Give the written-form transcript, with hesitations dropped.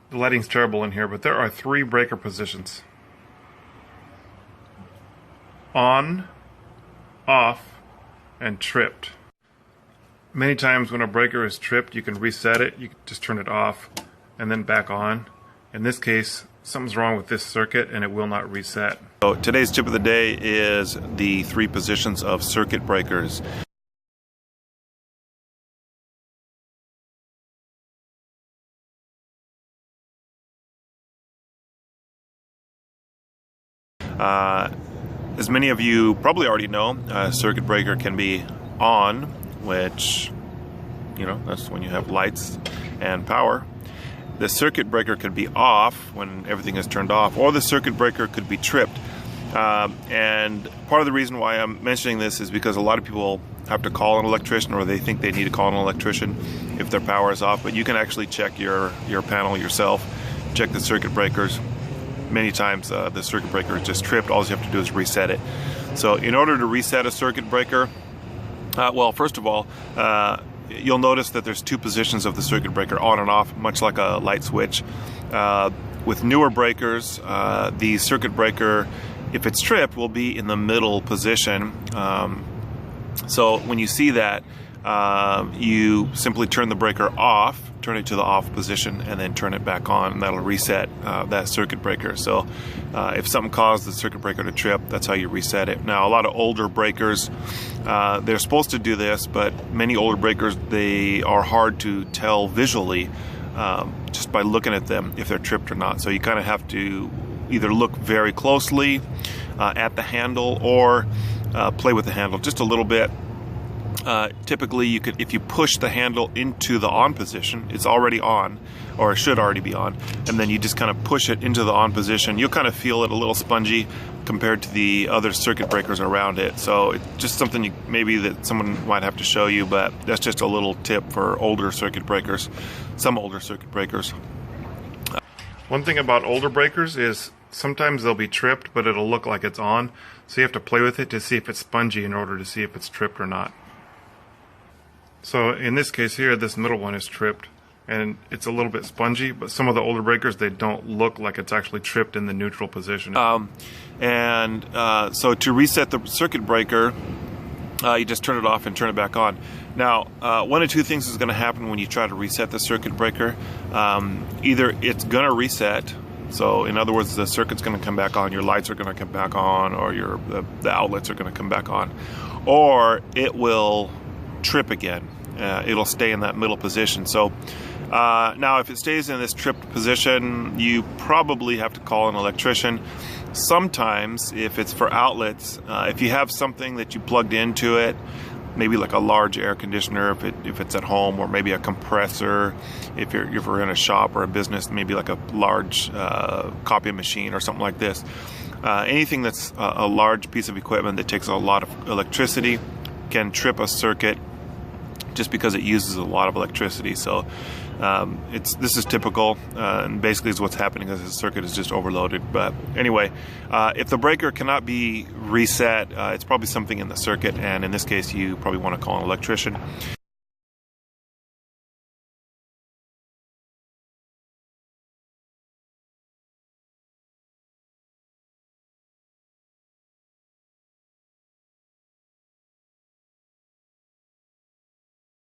the lighting's terrible in here, but there are 3 breaker positions: on, off, and tripped. Many times when a breaker is tripped, you can reset it. You can just turn it off and then back on. In this case, something's wrong with this circuit and it will not reset. So today's tip of the day is the 3 positions of circuit breakers. As many of you probably already know, a circuit breaker can be on, which, that's when you have lights and power. The circuit breaker could be off when everything is turned off, or the circuit breaker could be tripped. And part of the reason why I'm mentioning this is because a lot of people have to call an electrician, or they think they need to call an electrician if their power is off. But you can actually check your panel yourself, check the circuit breakers. Many times the circuit breaker is just tripped. All you have to do is reset it. So in order to reset a circuit breaker, well, first of all, you'll notice that there's 2 positions of the circuit breaker, on and off, much like a light switch. With newer breakers, the circuit breaker, if it's tripped, will be in the middle position. So when you see that, you simply turn the breaker off, turn it to the off position, and then turn it back on, and that'll reset that circuit breaker. So if something caused the circuit breaker to trip, that's how you reset it. Now, a lot of older breakers, they're supposed to do this, but many older breakers, they are hard to tell visually just by looking at them if they're tripped or not. So you kind of have to either look very closely at the handle, or play with the handle just a little bit. Typically, you could, if you push the handle into the on position, it's already on, or it should already be on, and then you just kind of push it into the on position, you'll kind of feel it a little spongy compared to the other circuit breakers around it. So it's just something maybe that someone might have to show you, but that's just a little tip for older circuit breakers, some older circuit breakers. One thing about older breakers is sometimes they'll be tripped, but it'll look like it's on, so you have to play with it to see if it's spongy in order to see if it's tripped or not. So in this case here, this middle one is tripped, and it's a little bit spongy, but some of the older breakers, they don't look like it's actually tripped in the neutral position. So to reset the circuit breaker, you just turn it off and turn it back on. Now, one of 2 things is going to happen when you try to reset the circuit breaker. Either it's going to reset, so in other words, the circuit's going to come back on, your lights are going to come back on, or the outlets are going to come back on, or it will trip again. It'll stay in that middle position. So now if it stays in this tripped position, you probably have to call an electrician. Sometimes if it's for outlets, if you have something that you plugged into it, maybe like a large air conditioner if it's at home, or maybe a compressor if you're in a shop or a business, maybe like a large copy machine or something like this. Anything that's a large piece of equipment that takes a lot of electricity can trip a circuit just because it uses a lot of electricity. So this is typical, and basically is what's happening is the circuit is just overloaded. But anyway, if the breaker cannot be reset, it's probably something in the circuit, and in this case you probably want to call an electrician.